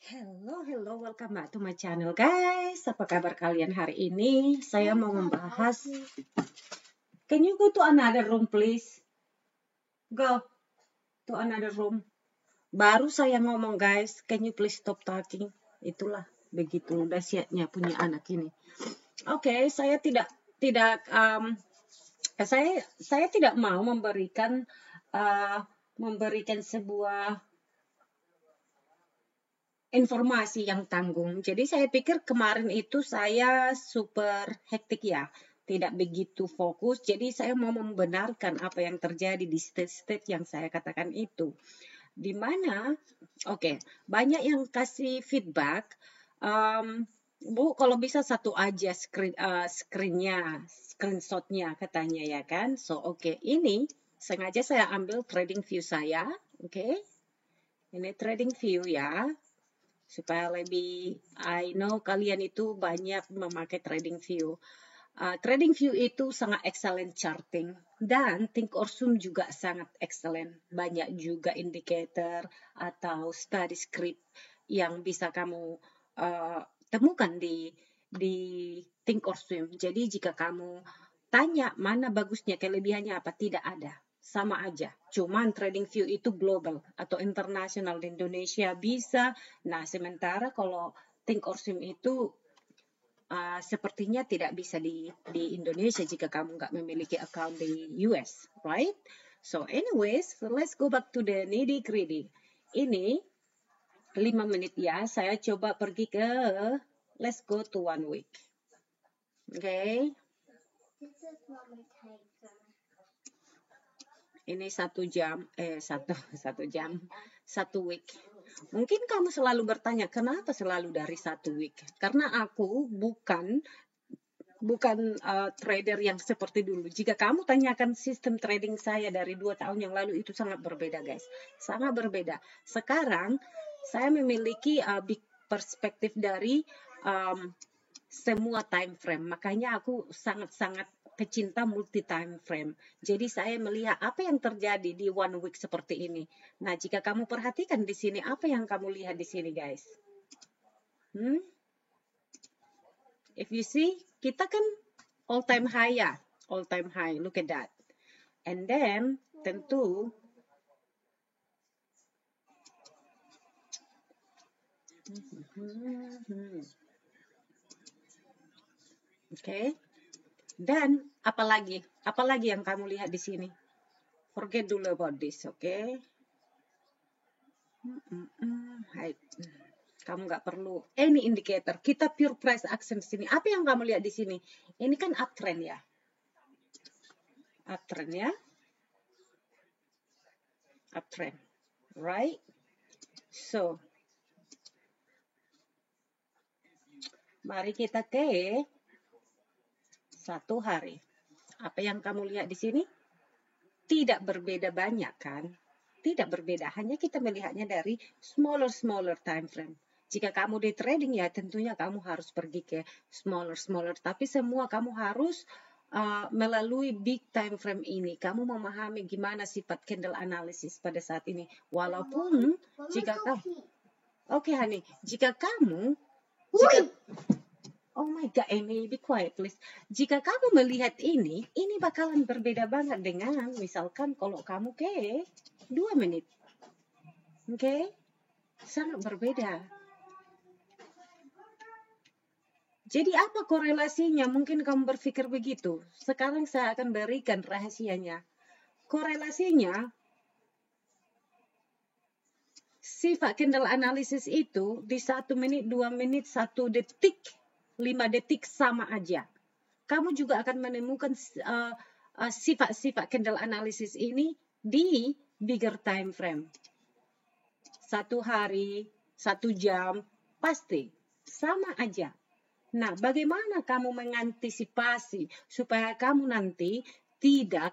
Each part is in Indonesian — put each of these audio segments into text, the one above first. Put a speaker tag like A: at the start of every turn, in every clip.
A: Hello, welcome back to my channel guys. Apa kabar kalian hari ini? Saya mau membahas. Can you go to another room please? Go to another room. Baru saya ngomong guys, can you please stop talking? Itulah begitu dahsyatnya punya anak ini. Oke, saya tidak saya tidak mau memberikan sebuah informasi yang tanggung. Jadi saya pikir kemarin itu saya super hektik ya, tidak begitu fokus. Jadi saya mau membenarkan apa yang terjadi di state-state yang saya katakan itu. Di mana, banyak yang kasih feedback. Bu, kalau bisa satu aja screenshotnya katanya ya kan. So ini sengaja saya ambil trading view saya, Ini trading view ya. Supaya lebih, I know kalian itu banyak memakai trading view. Trading view itu sangat excellent charting dan Thinkorsum juga sangat excellent. Banyak juga indikator atau study script yang bisa kamu temukan di Thinkorsum. Jadi jika kamu tanya mana bagusnya, kelebihannya apa, tidak ada. Sama aja, cuman trading view itu global atau internasional, di Indonesia bisa. Nah, sementara kalau Thinkorsum itu sepertinya tidak bisa di Indonesia jika kamu nggak memiliki account di US, right? So anyways, let's go back to the nitty-gritty. Ini 5 menit ya, saya coba pergi ke, let's go to 1 week. Ini 1 jam, 1 week. Mungkin kamu selalu bertanya, kenapa selalu dari 1 week? Karena aku bukan trader yang seperti dulu. Jika kamu tanyakan sistem trading saya dari 2 tahun yang lalu, itu sangat berbeda guys. Sangat berbeda. Sekarang saya memiliki big perspektif dari semua time frame. Makanya aku sangat-sangat pecinta multi time frame. Jadi saya melihat apa yang terjadi di 1 week seperti ini. Nah, jika kamu perhatikan di sini, apa yang kamu lihat di sini, guys? If you see, kita kan all time high ya, all time high. Look at that. And then tentu Dan apalagi yang kamu lihat di sini? Forget dulu about this, Kamu nggak perlu any indicator. Kita pure price action di sini. Apa yang kamu lihat di sini? Ini kan uptrend ya. Uptrend, right? So, mari kita ke 1 hari. Apa yang kamu lihat di sini? Tidak berbeda banyak kan? Tidak berbeda, hanya kita melihatnya dari smaller time frame. Jika kamu di trading ya tentunya kamu harus pergi ke smaller, tapi semua kamu harus melalui big time frame ini. Kamu memahami gimana sifat candle analysis pada saat ini. Walaupun jika kamu, honey, oh my god, Amy, be quiet please. Jika kamu melihat ini bakalan berbeda banget dengan misalkan kalau kamu ke 2 menit. Sangat berbeda. Jadi apa korelasinya? Mungkin kamu berpikir begitu. Sekarang saya akan berikan rahasianya. Korelasinya, sifat candle analysis itu di 1 menit, 2 menit, 1 detik, 5 detik sama aja. Kamu juga akan menemukan sifat-sifat candle analysis ini di bigger time frame. 1 hari, 1 jam, pasti sama aja. Nah, bagaimana kamu mengantisipasi supaya kamu nanti tidak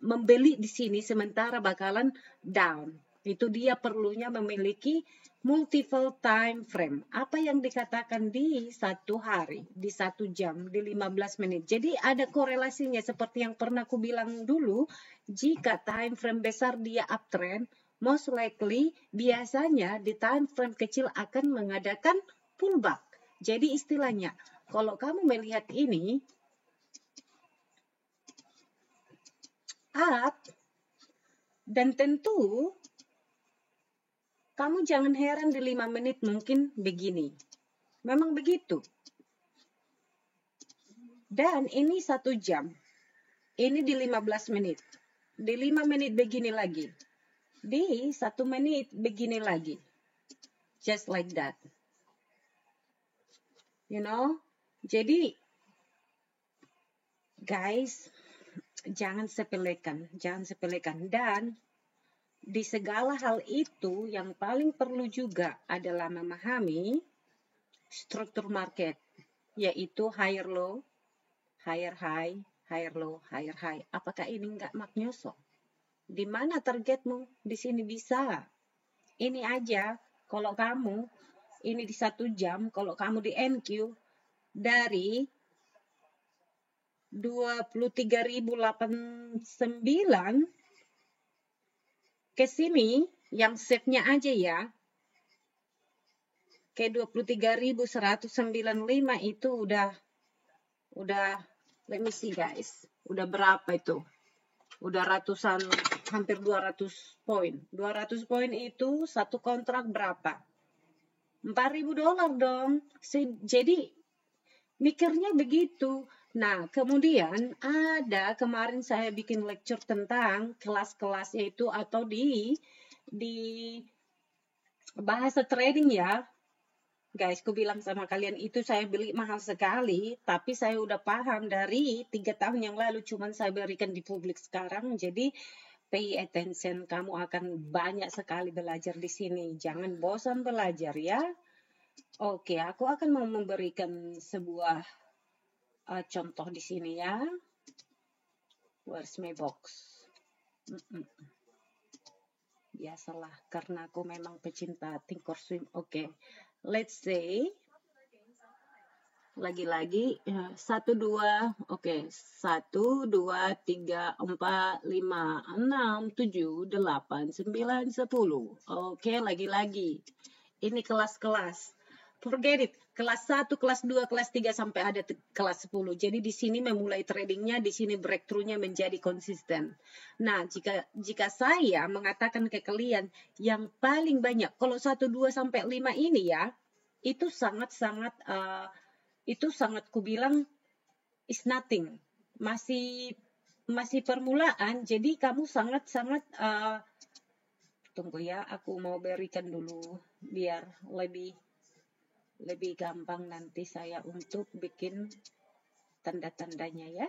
A: membeli di sini sementara bakalan down? Itu dia perlunya memiliki multiple time frame. Apa yang dikatakan di 1 hari, di 1 jam, di 15 menit. Jadi ada korelasinya seperti yang pernah aku bilang dulu, jika time frame besar dia uptrend, most likely biasanya di time frame kecil akan mengadakan pullback. Jadi istilahnya, kalau kamu melihat ini up, dan tentu kamu jangan heran di 5 menit mungkin begini. Memang begitu. Dan ini 1 jam. Ini di 15 menit. Di 5 menit begini lagi. Di 1 menit begini lagi. Just like that. You know? Jadi, guys, jangan sepelekan. Jangan sepelekan. Dan di segala hal itu yang paling perlu juga adalah memahami struktur market. Yaitu higher low, higher high, higher low, higher high. Apakah ini nggak magnyosok? Di mana targetmu? Di sini bisa. Ini aja, kalau kamu, ini di 1 jam, kalau kamu di NQ, dari 23.089 ke sini, yang safe-nya aja ya, ke 23.195 itu udah, let me see guys, udah berapa itu? Udah ratusan, hampir 200 poin. 200 poin itu satu kontrak berapa? $4.000 dong. Jadi mikirnya begitu. Nah, kemudian ada kemarin saya bikin lecture tentang kelas-kelas yaitu atau di bahasa trading ya. Guys, ku bilang sama kalian itu saya beli mahal sekali, tapi saya udah paham dari 3 tahun yang lalu, cuman saya berikan di publik sekarang. Jadi pay attention, kamu akan banyak sekali belajar di sini. Jangan bosan belajar ya. Oke, aku akan mau memberikan sebuah contoh di sini ya. Where's my box? Biasalah, karena aku memang pecinta thinkorswim. Oke, let's say lagi-lagi 1, 2, oke, 1, 2, 3, 4, 5, 6, 7, 8, 9, 10. Oke, lagi-lagi. Ini kelas-kelas. Forget it. Kelas 1, kelas 2, kelas 3 sampai ada kelas 10. Jadi di sini memulai tradingnya, di sini breakthrough-nya menjadi konsisten. Nah, jika saya mengatakan ke kalian yang paling banyak, kalau 1, 2 sampai 5 ini ya, itu sangat-sangat kubilang is nothing. Masih permulaan, jadi kamu sangat-sangat tunggu ya, aku mau berikan dulu biar lebih gampang nanti saya untuk bikin tanda-tandanya ya.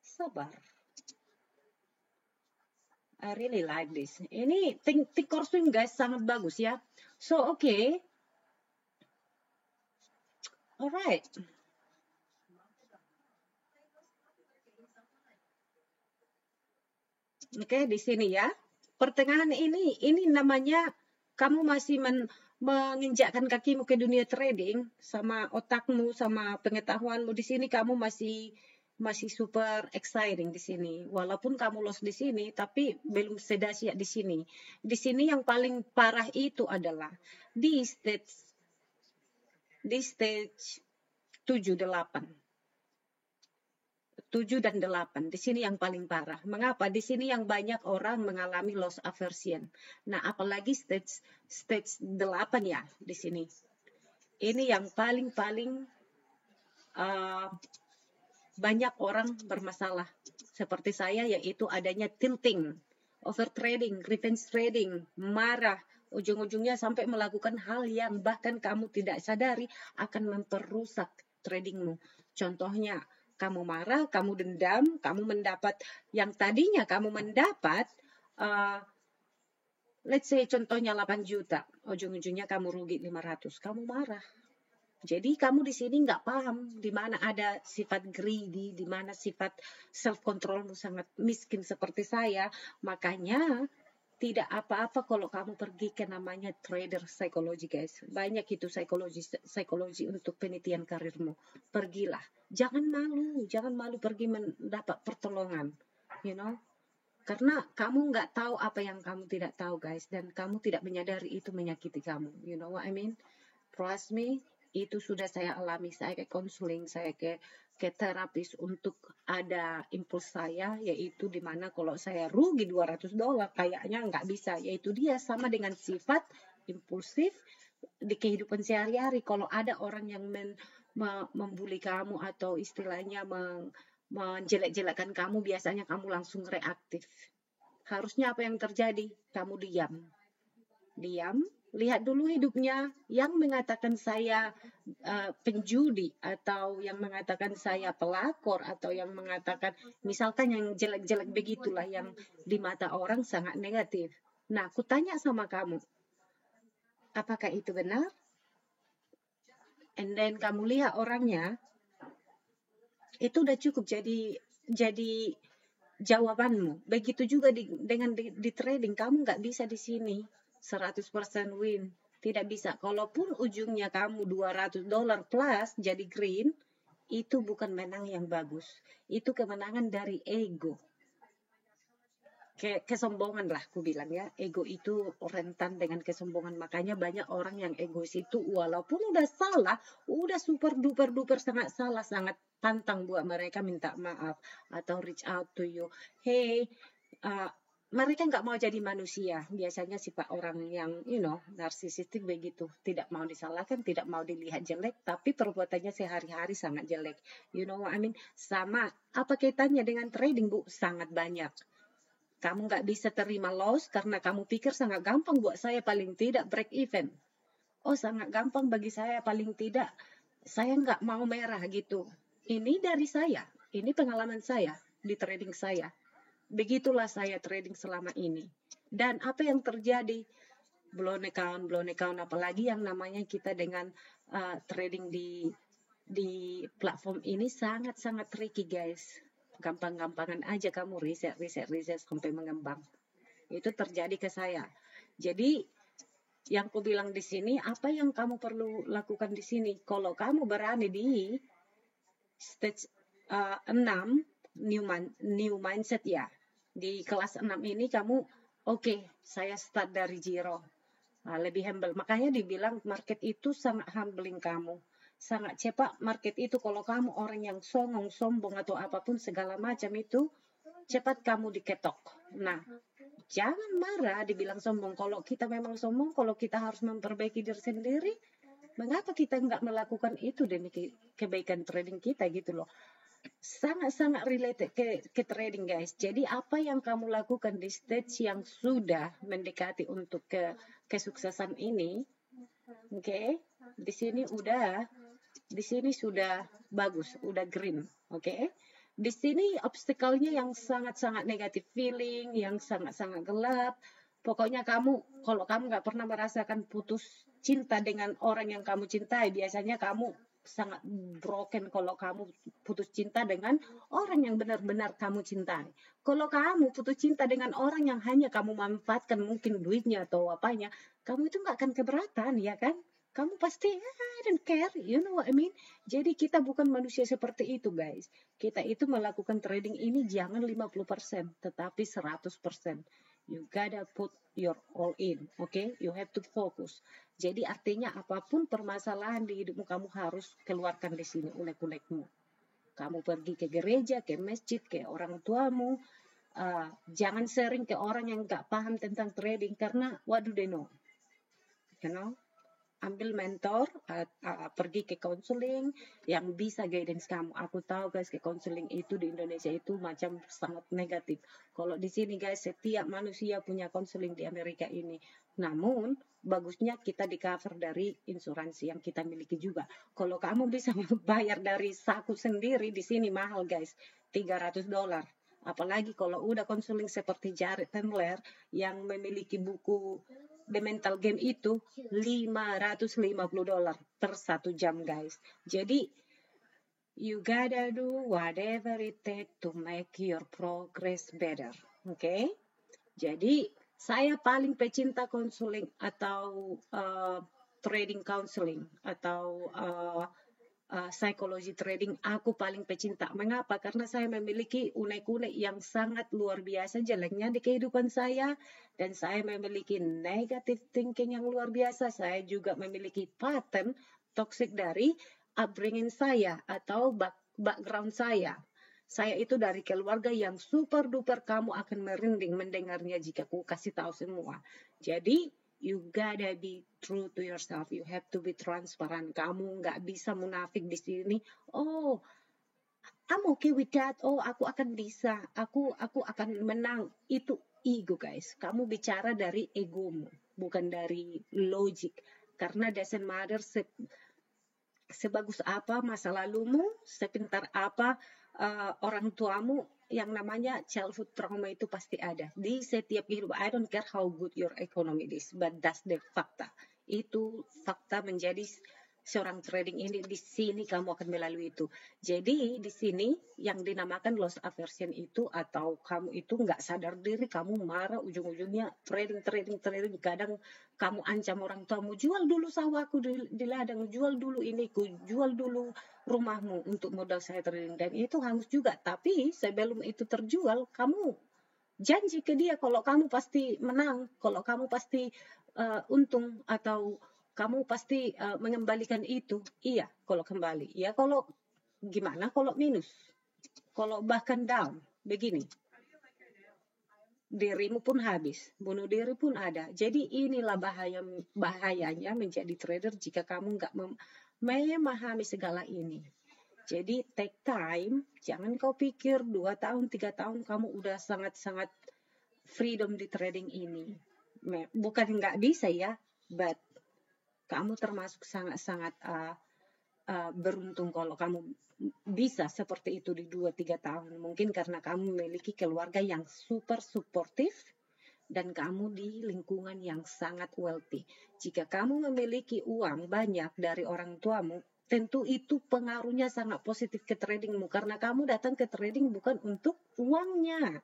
A: Sabar. I really like this. Ini thinkorswim guys, sangat bagus ya. So, okay. Alright. Oke, di sini ya. Pertengahan ini namanya kamu masih menginjakkan kakimu ke dunia trading, sama otakmu, sama pengetahuanmu di sini kamu masih super exciting di sini. Walaupun kamu lost di sini, tapi belum sedahsyat di sini. Di sini yang paling parah itu adalah di stage 7, 8. 7 dan 8. Di sini yang paling parah. Mengapa? Di sini yang banyak orang mengalami loss aversion. Nah, apalagi stage 8 ya di sini. Ini yang paling banyak orang bermasalah seperti saya, yaitu adanya tilting, overtrading, revenge trading, marah, ujung-ujungnya sampai melakukan hal yang bahkan kamu tidak sadari akan memperusak tradingmu. Contohnya, kamu marah, kamu dendam, kamu mendapat yang tadinya kamu mendapat, let's say contohnya 8 juta, ujung-ujungnya kamu rugi 500, kamu marah. Jadi kamu di sini nggak paham di mana ada sifat greedy, di mana sifat self controlmu sangat miskin seperti saya. Makanya tidak apa-apa kalau kamu pergi ke namanya trader psikologi guys. Banyak itu psikologi untuk penelitian karirmu. Pergilah. Jangan malu pergi mendapat pertolongan. You know? Karena kamu nggak tahu apa yang kamu tidak tahu, guys. Dan kamu tidak menyadari itu menyakiti kamu. You know what I mean? Trust me, itu sudah saya alami. Saya ke konseling, saya ke terapis untuk ada impuls saya, yaitu dimana kalau saya rugi $200, kayaknya nggak bisa. Yaitu dia sama dengan sifat impulsif di kehidupan sehari-hari. Kalau ada orang yang membuli kamu atau istilahnya menjelek-jelekkan kamu, biasanya kamu langsung reaktif. Harusnya apa yang terjadi? Kamu diam, lihat dulu hidupnya. Yang mengatakan saya penjudi, atau yang mengatakan saya pelakor, atau yang mengatakan misalkan yang jelek-jelek begitulah, yang di mata orang sangat negatif. Nah, aku tanya sama kamu, apakah itu benar? And then kamu lihat orangnya, itu udah cukup jadi jawabanmu. Begitu juga dengan di trading, kamu nggak bisa di sini 100% win. Tidak bisa. Kalaupun ujungnya kamu $200 plus jadi green, itu bukan menang yang bagus. Itu kemenangan dari ego. Kesombongan lah aku bilang ya. Ego itu rentan dengan kesombongan. Makanya banyak orang yang egois itu walaupun udah salah, udah super duper duper sangat salah, sangat pantang buat mereka minta maaf atau reach out to you. Hey, mereka nggak mau jadi manusia. Biasanya sifat orang yang narsisistik begitu, tidak mau disalahkan, tidak mau dilihat jelek, tapi perbuatannya sehari-hari sangat jelek. You know what I mean? Sama apa kaitannya dengan trading, Bu? Sangat banyak. Kamu nggak bisa terima loss karena kamu pikir sangat gampang buat saya paling tidak break even. Oh, sangat gampang bagi saya paling tidak saya nggak mau merah gitu. Ini dari saya, ini pengalaman saya di trading saya. Begitulah saya trading selama ini. Dan apa yang terjadi? Blown account, apalagi yang namanya kita dengan trading di platform ini sangat-sangat tricky, guys. Gampang-gampangan aja kamu riset sampai mengembang. Itu terjadi ke saya. Jadi yang aku bilang di sini, apa yang kamu perlu lakukan di sini? Kalau kamu berani di stage 6 new mindset ya. Di kelas 6 ini kamu oke, saya start dari zero. Lebih humble. Makanya dibilang market itu sangat humbling kamu. Sangat cepat market itu, kalau kamu orang yang songong, sombong atau apapun segala macam itu, cepat kamu diketok. Nah, jangan marah dibilang sombong. Kalau kita memang sombong, kalau kita harus memperbaiki diri sendiri, mengapa kita nggak melakukan itu demi kebaikan trading kita gitu loh. Sangat-sangat related ke trading, guys. Jadi apa yang kamu lakukan di stage yang sudah mendekati untuk kesuksesan ini, oke? Di sini sudah bagus, udah green, oke? Di sini obstacle-nya yang sangat-sangat negatif feeling, yang sangat-sangat gelap. Pokoknya kalau kamu nggak pernah merasakan putus cinta dengan orang yang kamu cintai, biasanya kamu sangat broken kalau kamu putus cinta dengan orang yang benar-benar kamu cintai. Kalau kamu putus cinta dengan orang yang hanya kamu manfaatkan, mungkin duitnya atau apanya, kamu itu nggak akan keberatan, ya kan? Kamu pasti, I don't care, you know what I mean? Jadi kita bukan manusia seperti itu, guys. Kita itu melakukan trading ini jangan 50%, tetapi 100%. You gotta put your all in, okay? You have to focus. Jadi artinya apapun permasalahan di hidupmu, kamu harus keluarkan di sini unek-unekmu. Kamu pergi ke gereja, ke masjid, ke orang tuamu. Jangan sering ke orang yang nggak paham tentang trading, karena what do they know? You know? Ambil mentor, pergi ke konseling yang bisa guidance kamu. Aku tahu, guys, ke konseling itu di Indonesia itu macam sangat negatif. Kalau di sini, guys, setiap manusia punya konseling di Amerika ini. Namun bagusnya kita di cover dari insuransi yang kita miliki juga. Kalau kamu bisa bayar dari saku sendiri, di sini mahal, guys, $300. Apalagi kalau udah konseling seperti Jared Tendler yang memiliki buku The Mental Game itu $550 per 1 jam, guys. Jadi you gotta do whatever it takes to make your progress better. Okay? Jadi saya paling pecinta konseling atau trading counseling atau psikologi trading, aku paling pecinta. Mengapa? Karena saya memiliki unek-unek yang sangat luar biasa jeleknya di kehidupan saya, dan saya memiliki negative thinking yang luar biasa. Saya juga memiliki pattern toxic dari upbringing saya atau background saya. Saya itu dari keluarga yang super duper, kamu akan merinding mendengarnya jika aku kasih tahu semua. Jadi you gotta be true to yourself. You have to be transparent. Kamu nggak bisa munafik di sini. Oh, I'm okay with that. Oh, aku akan bisa. Aku akan menang. Itu ego, guys. Kamu bicara dari egomu, bukan dari logik. Karena doesn't matter sebagus apa masa lalumu, sepintar apa orang tuamu, yang namanya childhood trauma itu pasti ada di setiap kehidupan. I don't care how good your economy is, but that's the fakta. Itu fakta menjadi seorang trading ini. Di sini kamu akan melalui itu. Jadi di sini yang dinamakan loss aversion itu, atau kamu itu nggak sadar diri, kamu marah, ujung-ujungnya trading. Kadang kamu ancam orang tuamu, jual dulu sawahku di ladang, jual dulu iniku, jual dulu rumahmu untuk modal saya trading. Dan itu hangus juga. Tapi sebelum itu terjual, kamu janji ke dia kalau kamu pasti menang, kalau kamu pasti untung, atau kamu pasti mengembalikan itu. Iya, kalau kembali. Ya, kalau gimana kalau minus? Kalau bahkan down, begini. Dirimu pun habis, bunuh diri pun ada. Jadi inilah bahayanya menjadi trader jika kamu nggak memahami segala ini. Jadi take time, jangan kau pikir 2 tahun, 3 tahun kamu udah sangat-sangat freedom di trading ini. Bukan nggak bisa ya, but kamu termasuk sangat-sangat beruntung kalau kamu bisa seperti itu di 2-3 tahun. Mungkin karena kamu memiliki keluarga yang super suportif dan kamu di lingkungan yang sangat wealthy. Jika kamu memiliki uang banyak dari orang tuamu, tentu itu pengaruhnya sangat positif ke tradingmu, karena kamu datang ke trading bukan untuk uangnya.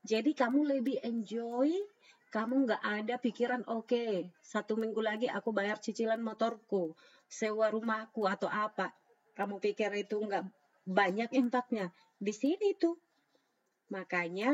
A: Jadi kamu lebih enjoy, kamu nggak ada pikiran, oke, 1 minggu lagi aku bayar cicilan motorku, sewa rumahku atau apa. Kamu pikir itu nggak banyak impactnya? Di sini tuh. Makanya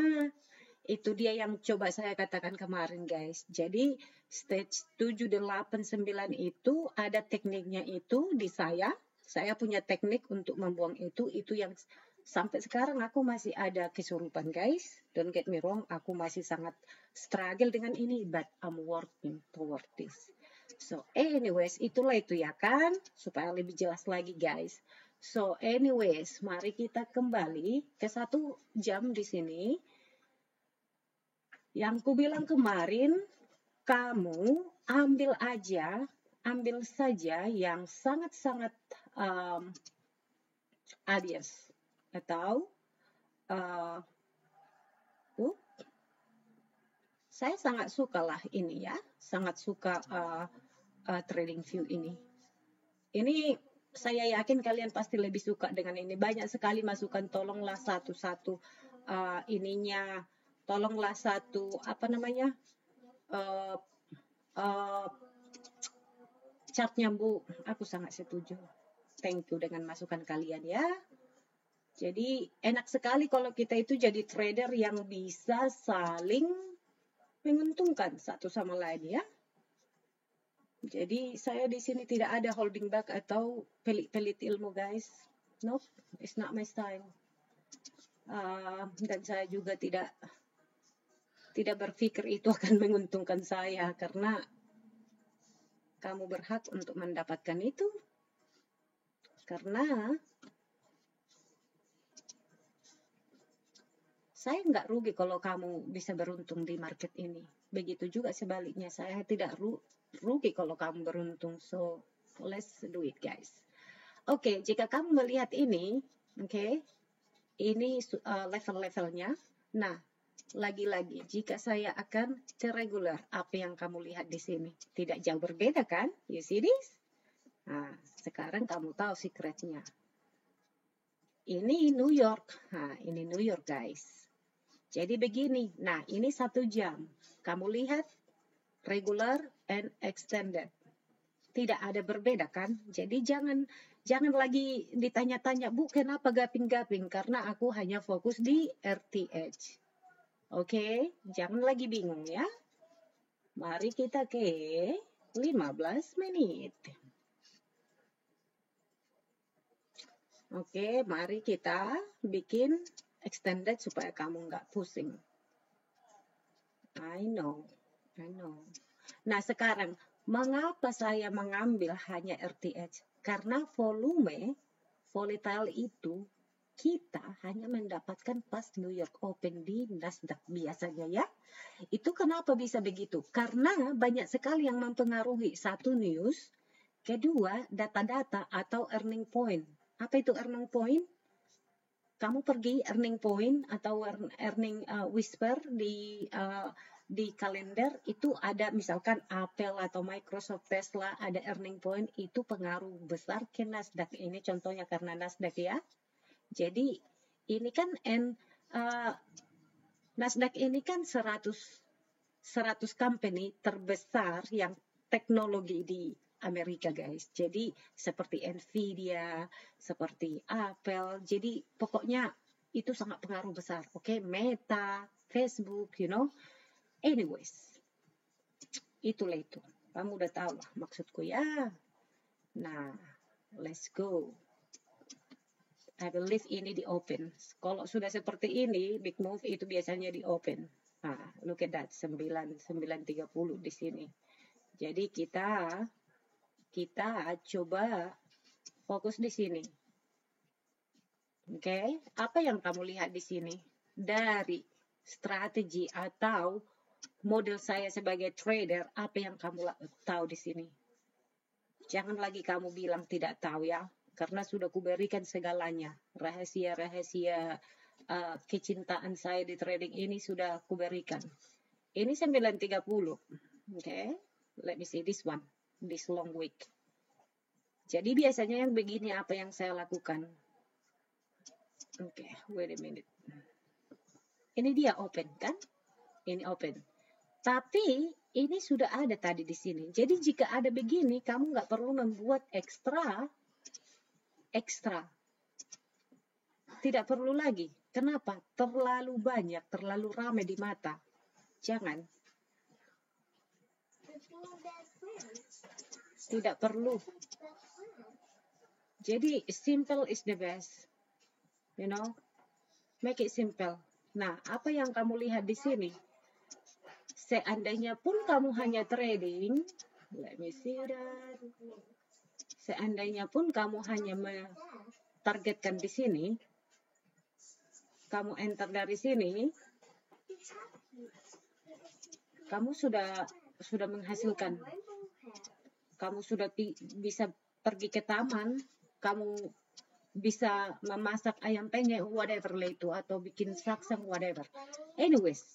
A: itu dia yang coba saya katakan kemarin, guys. Jadi stage 7, 8, 9 itu ada tekniknya itu di saya. Saya punya teknik untuk membuang itu yang sampai sekarang aku masih ada kesurupan, guys. Don't get me wrong, aku masih sangat struggle dengan ini, but I'm working toward this. So anyways, itulah itu ya kan, supaya lebih jelas lagi, guys. So anyways, mari kita kembali ke 1 jam di sini. Yang ku bilang kemarin, kamu ambil saja yang sangat-sangat obvious, atau saya sangat suka lah ini ya, sangat suka trading view ini. Ini saya yakin kalian pasti lebih suka dengan ini. Banyak sekali masukan, tolonglah satu-satu ininya, tolonglah satu chartnya Bu. Aku sangat setuju. Thank you dengan masukan kalian ya. Jadi enak sekali kalau kita itu jadi trader yang bisa saling menguntungkan satu sama lain ya. Jadi saya di sini tidak ada holding back atau pelit-pelit ilmu, guys. Nope, it's not my style. Dan saya juga tidak berpikir itu akan menguntungkan saya, karena kamu berhak untuk mendapatkan itu. Karena saya nggak rugi kalau kamu bisa beruntung di market ini. Begitu juga sebaliknya, saya tidak rugi kalau kamu beruntung. So, let's do it, guys. Oke, jika kamu melihat ini, ini level-levelnya. Nah, lagi-lagi, jika saya akan ke regular, apa yang kamu lihat di sini? Tidak jauh berbeda kan? You see this? Nah, sekarang kamu tahu secretnya. Ini New York. Nah, ini New York, guys. Jadi begini. Nah, ini 1 jam. Kamu lihat regular and extended. Tidak ada berbeda kan? Jadi jangan Jangan lagi ditanya-tanya, Bu, kenapa gaping-gaping? Karena aku hanya fokus di RTH. Oke, jangan lagi bingung ya. Mari kita ke 15 menit. Oke, mari kita bikin extended supaya kamu nggak pusing. I know. Nah, sekarang, mengapa saya mengambil hanya RTH? Karena volatile itu kita hanya mendapatkan pas New York Open di Nasdaq biasanya ya. Itu kenapa bisa begitu? Karena banyak sekali yang mempengaruhi. Satu, news. Kedua, data-data atau earning point. Apa itu earning point? Kamu pergi earning point atau earning whisper di kalender itu ada misalkan Apple atau Microsoft, Tesla ada earning point, itu pengaruh besar ke Nasdaq. Ini contohnya karena Nasdaq ya. Jadi ini kan Nasdaq ini kan 100 company terbesar yang teknologi di Amerika, guys. Jadi seperti Nvidia, seperti Apple. Jadi pokoknya itu sangat pengaruh besar. Oke, Meta, Facebook, you know. Anyways, itulah itu. Kamu udah tahu lah maksudku ya. Nah, let's go. I believe ini di open. Kalau sudah seperti ini, big move itu biasanya di open. Nah, look at that, 9.30 di sini. Jadi kita coba fokus di sini. Oke, apa yang kamu lihat di sini? Dari strategi atau model saya sebagai trader, apa yang kamu tahu di sini? Jangan lagi kamu bilang tidak tahu ya, karena sudah kuberikan segalanya. Rahasia-rahasia kecintaan saya di trading ini sudah kuberikan. Ini 9.30. Okay, let me see this one, this long wick. Jadi biasanya yang begini apa yang saya lakukan? Okay, wait a minute. Ini dia open kan? Ini open. Tapi ini sudah ada tadi di sini. Jadi jika ada begini, kamu nggak perlu membuat ekstra. Tidak perlu lagi. Kenapa? Terlalu banyak, terlalu ramai di mata. Jangan. Tidak perlu. Jadi simple is the best. You know, make it simple. Nah, apa yang kamu lihat di sini? Seandainya pun kamu hanya trading, let me see that. Seandainya pun kamu hanya targetkan di sini, kamu enter dari sini, kamu sudah menghasilkan. Kamu sudah bisa pergi ke taman, kamu bisa memasak ayam penyet, whatever itu, atau bikin saksang, whatever. Anyways,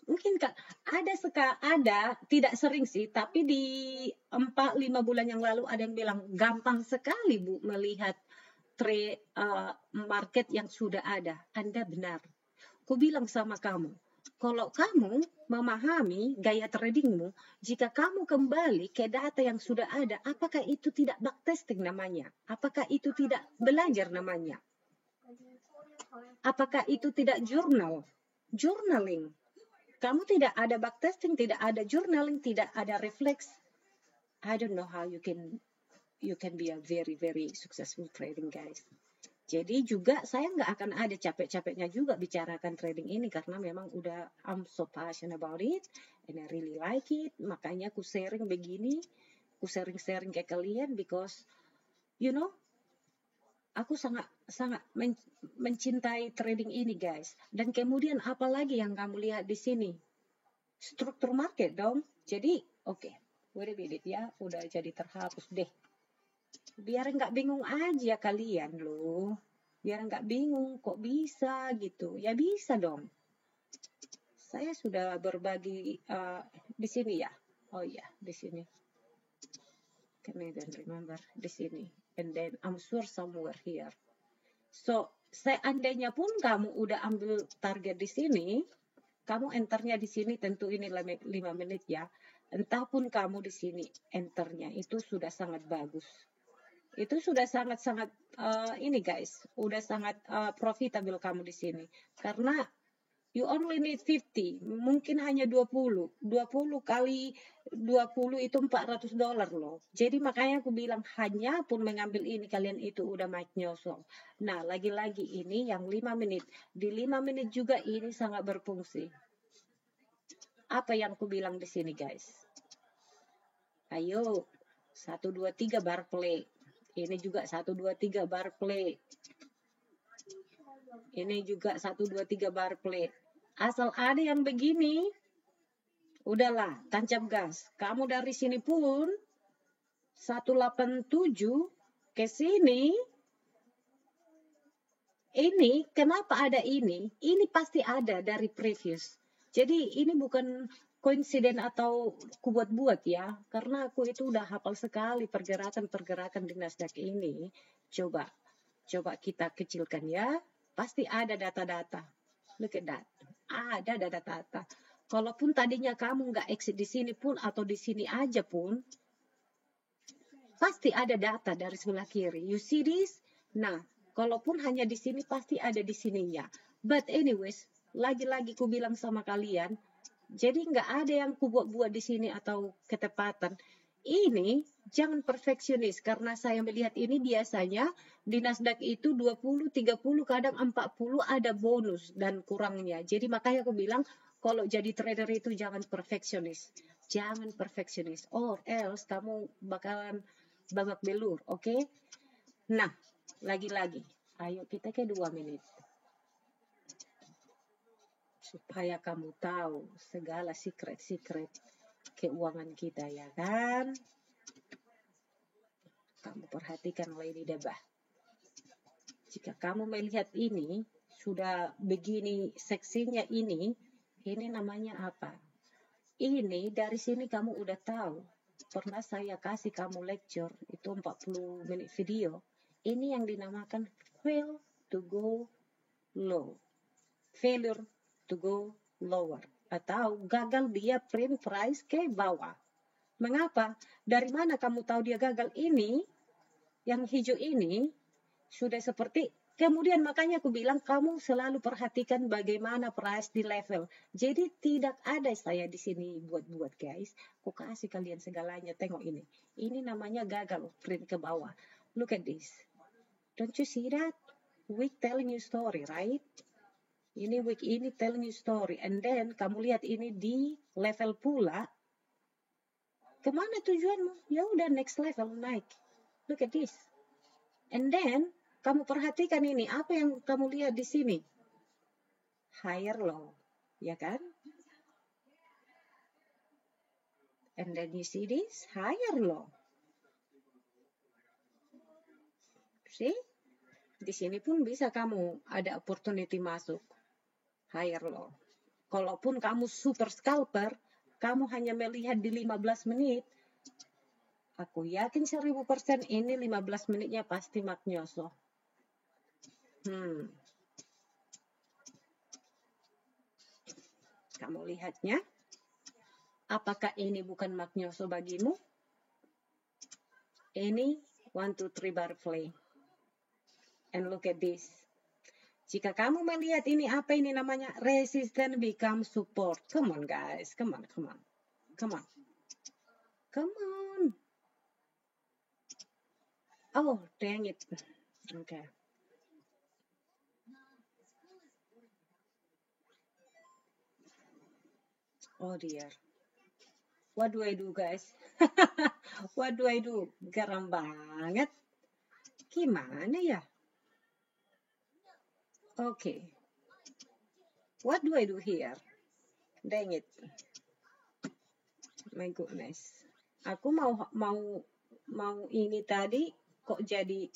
A: mungkin ada tidak sering sih, tapi di 4-5 bulan yang lalu ada yang bilang gampang sekali Bu melihat market yang sudah ada. Anda benar. Ku bilang sama kamu, kalau kamu memahami gaya tradingmu, jika kamu kembali ke data yang sudah ada, apakah itu tidak backtesting namanya? Apakah itu tidak belajar namanya? Apakah itu tidak journaling? Kamu tidak ada backtesting, tidak ada journaling, tidak ada reflex. I don't know how you can be a very, very successful trading, guys. Jadi juga saya nggak akan ada capek-capeknya juga bicarakan trading ini karena memang udah I'm so passionate about it and I really like it. Makanya aku sharing begini, aku sharing ke kalian because you know, aku sangat mencintai trading ini, guys. Dan kemudian apalagi yang kamu lihat di sini? Struktur market dong. Jadi, oke. Wait a minute ya, udah jadi terhapus deh. Biar nggak bingung aja kalian loh. Biar nggak bingung, kok bisa gitu. Ya bisa dong. Saya sudah berbagi di sini ya. Oh iya, di sini. Can I then remember di sini. And then I'm sure somewhere here. So, seandainya pun kamu udah ambil target di sini, kamu enternya di sini, tentu ini 5 menit ya. Entah pun kamu di sini enternya itu sudah sangat bagus. Itu sudah sangat-sangat ini guys, udah sangat profitable kamu di sini. Karena you only need 50, mungkin hanya 20. 20 kali 20 itu $400 loh. Jadi makanya aku bilang hanya pun mengambil ini kalian itu udah nyosol. Nah, lagi-lagi ini yang 5 menit. Di 5 menit juga ini sangat berfungsi. Apa yang aku bilang di sini guys? Ayo, 1 2 3 bar play. Ini juga 1 2 3 bar play. Ini juga 1 2 3 bar play. Asal ada yang begini, udahlah, tancap gas. Kamu dari sini pun 187 ke sini. Ini kenapa ada ini? Ini pasti ada dari previous. Jadi ini bukan koinsiden atau kubuat-buat ya, karena aku itu udah hafal sekali pergerakan-pergerakan di Nasdaq ini. Coba kita kecilkan ya. Pasti ada data-data. Look at that. Ada data-data. Kalaupun tadinya kamu nggak exit di sini pun atau di sini aja pun, pasti ada data dari sebelah kiri. You see this? Nah, kalaupun hanya di sini pasti ada di sininya. But anyways, lagi-lagi ku bilang sama kalian, jadi nggak ada yang ku buat-buat di sini atau ketepatan. Ini jangan perfeksionis karena saya melihat ini biasanya di Nasdaq itu 20, 30, kadang 40 ada bonus dan kurangnya. Jadi makanya aku bilang kalau jadi trader itu jangan perfeksionis. Jangan perfeksionis or else kamu bakalan babak belur, oke? Nah, lagi-lagi. Ayo kita ke 2 menit. Supaya kamu tahu segala secret-secret keuangan kita ya kan. Kamu perhatikan Lady Debah. Jika kamu melihat ini, sudah begini seksinya ini namanya apa? Ini dari sini kamu udah tahu. Pernah saya kasih kamu lecture, itu 40 menit video. Ini yang dinamakan fail to go low. Failure to go lower. Atau gagal dia print price ke bawah. Mengapa? Dari mana kamu tahu dia gagal? Ini, yang hijau ini, sudah seperti, kemudian makanya aku bilang kamu selalu perhatikan bagaimana price di level. Jadi tidak ada saya di sini buat-buat guys. Aku kasih kalian segalanya, tengok ini. Ini namanya gagal, print ke bawah. Look at this. Don't you see that? Week telling you story, right? Ini week ini telling you story. And then, kamu lihat ini di level pula. Kemana tujuanmu? Ya udah next level, naik. Look at this. And then, kamu perhatikan ini. Apa yang kamu lihat di sini? Higher low. Ya kan? And then you see this? Higher low. See? Di sini pun bisa kamu ada opportunity masuk. Higher low. Kalaupun kamu super scalper, kamu hanya melihat di 15 menit, aku yakin 1000% ini 15 menitnya pasti maknyoso. Kamu lihatnya? Apakah ini bukan maknyoso bagimu? Ini 1, 2, 3 bar play. And look at this. Jika kamu melihat ini, apa ini namanya? Resistance become support. Come on guys, come on. Oh, dang it. Okay. Oh dear. What do I do guys? What do I do? Garam banget. Gimana ya? Okay. What do I do here? Dang it. My goodness. Aku mau ini tadi kok jadi.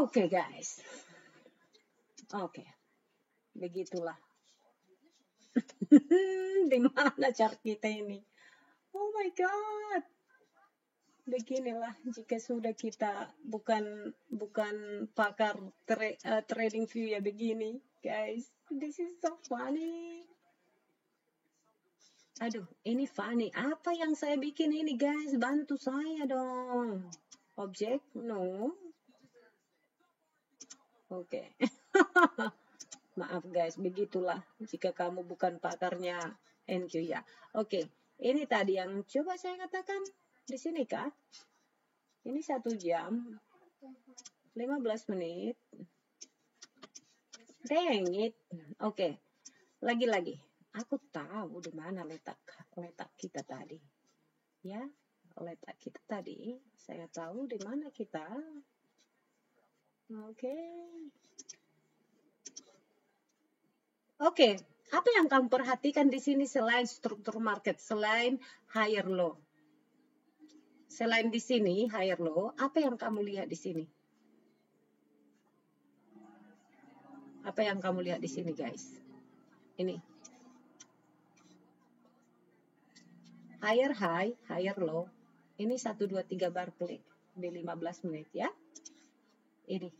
A: Okay guys. Okay. Begitulah. Di mana cara kita ini? Oh my god. Beginilah jika sudah kita bukan pakar trading view ya begini, guys. This is so funny. Aduh, ini funny. Apa yang saya bikin ini, guys? Bantu saya dong. Objek? No. Oke. Maaf, guys. Begitulah jika kamu bukan pakarnya NQ ya. Oke. Ini tadi yang coba saya katakan. Di sini kah? Ini 1 jam. 15 menit. Dang it. Oke. Lagi-lagi. Aku tahu di mana letak kita tadi. Ya, letak kita tadi. Saya tahu di mana kita. Oke. Oke. Apa yang kamu perhatikan di sini selain struktur market, selain higher low? Selain di sini higher low, apa yang kamu lihat di sini? Apa yang kamu lihat di sini, guys? Ini. Higher high, higher low. Ini 1, 2, 3 bar klik di 15 menit ya. Ini.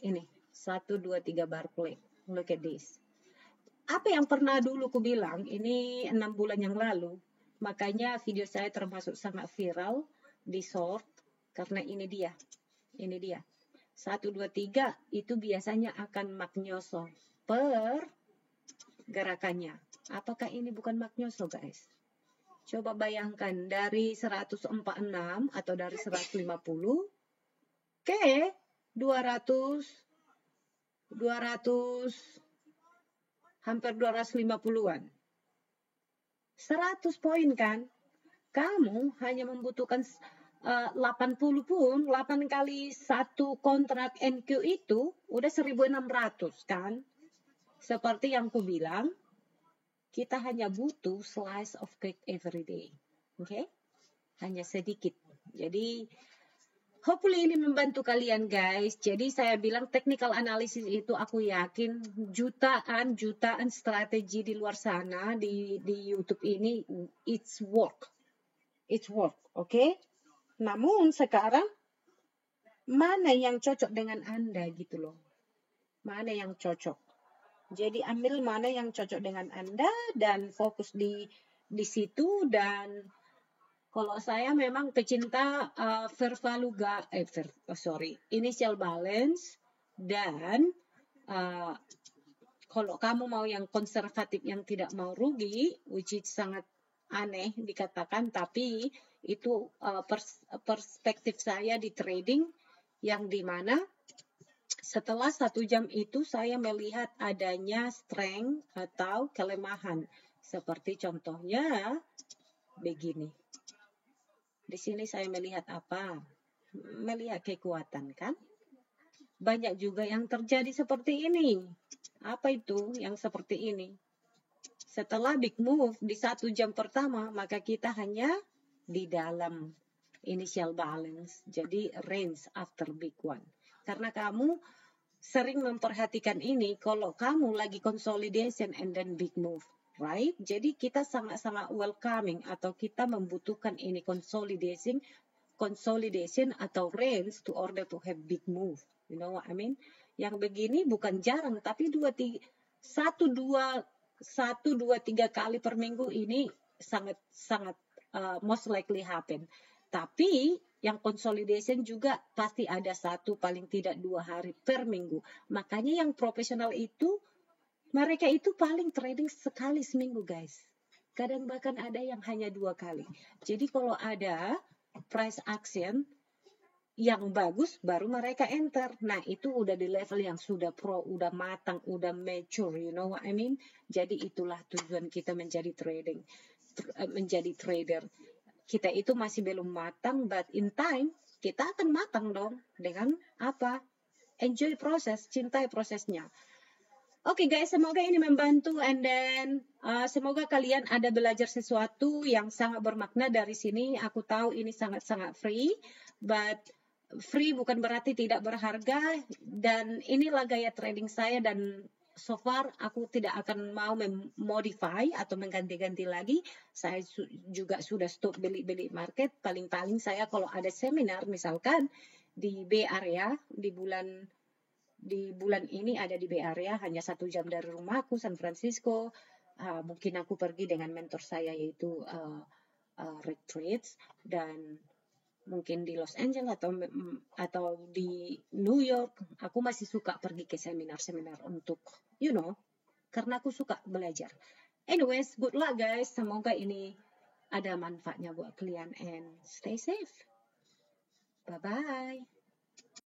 A: Ini. 1, 2, 3 bar klik. Look at this. Apa yang pernah dulu ku bilang, ini 6 bulan yang lalu. Makanya video saya termasuk sangat viral di short. Karena ini dia. Ini dia. 1, 2, 3 itu biasanya akan magnoso per gerakannya. Apakah ini bukan magnoso, guys? Coba bayangkan dari 146 atau dari 150 ke 200 hampir 250-an. 100 poin kan? Kamu hanya membutuhkan 80 pun, 8 kali 1 kontrak NQ itu udah 1.600 kan? Seperti yang ku bilang, kita hanya butuh slice of cake every day. Oke? Hanya sedikit. Jadi, hopefully ini membantu kalian, guys. Jadi, saya bilang technical analysis itu aku yakin jutaan strategi di luar sana, di YouTube ini, it's work. It's work, oke? Namun, sekarang, mana yang cocok dengan Anda gitu loh. Mana yang cocok. Jadi ambil mana yang cocok dengan Anda dan fokus di situ. Dan kalau saya memang pecinta fair value initial balance, dan kalau kamu mau yang konservatif yang tidak mau rugi, which is sangat aneh dikatakan, tapi itu perspektif saya di trading yang dimana setelah 1 jam itu saya melihat adanya strength atau kelemahan. Seperti contohnya begini. Di sini saya melihat apa? Melihat kekuatan kan? Banyak juga yang terjadi seperti ini. Apa itu yang seperti ini? Setelah big move di 1 jam pertama, maka kita hanya di dalam initial balance. Jadi range after big one. Karena kamu sering memperhatikan ini, kalau kamu lagi consolidation and then big move, right? Jadi kita sangat-sangat welcoming atau kita membutuhkan ini consolidation atau range to order to have big move. You know what I mean? Yang begini bukan jarang, tapi 1, 2, 3 kali per minggu ini sangat most likely happen. Tapi yang consolidation juga pasti ada 1 paling tidak 2 hari per minggu. Makanya yang profesional itu, mereka itu paling trading sekali seminggu, guys. Kadang bahkan ada yang hanya 2 kali. Jadi kalau ada price action yang bagus, baru mereka enter. Nah, itu udah di level yang sudah pro, udah matang, udah mature, you know what I mean? Jadi itulah tujuan kita menjadi trader. Kita itu masih belum matang, but in time, kita akan matang dong. Dengan apa? Enjoy proses, cintai prosesnya. Oke, guys, semoga ini membantu. And then, semoga kalian ada belajar sesuatu yang sangat bermakna dari sini. Aku tahu ini sangat-sangat free, but free bukan berarti tidak berharga. Dan inilah gaya trading saya, dan so far aku tidak akan mau memodify atau mengganti-ganti lagi. Saya juga sudah stop beli-beli market. Paling-paling saya kalau ada seminar misalkan di Bay Area di bulan ini ada di Bay Area, hanya 1 jam dari rumahku, San Francisco. mungkin aku pergi dengan mentor saya yaitu retreats, dan mungkin di Los Angeles atau di New York, aku masih suka pergi ke seminar-seminar untuk, karena aku suka belajar. Anyways, good luck guys. Semoga ini ada manfaatnya buat kalian, and stay safe. Bye-bye.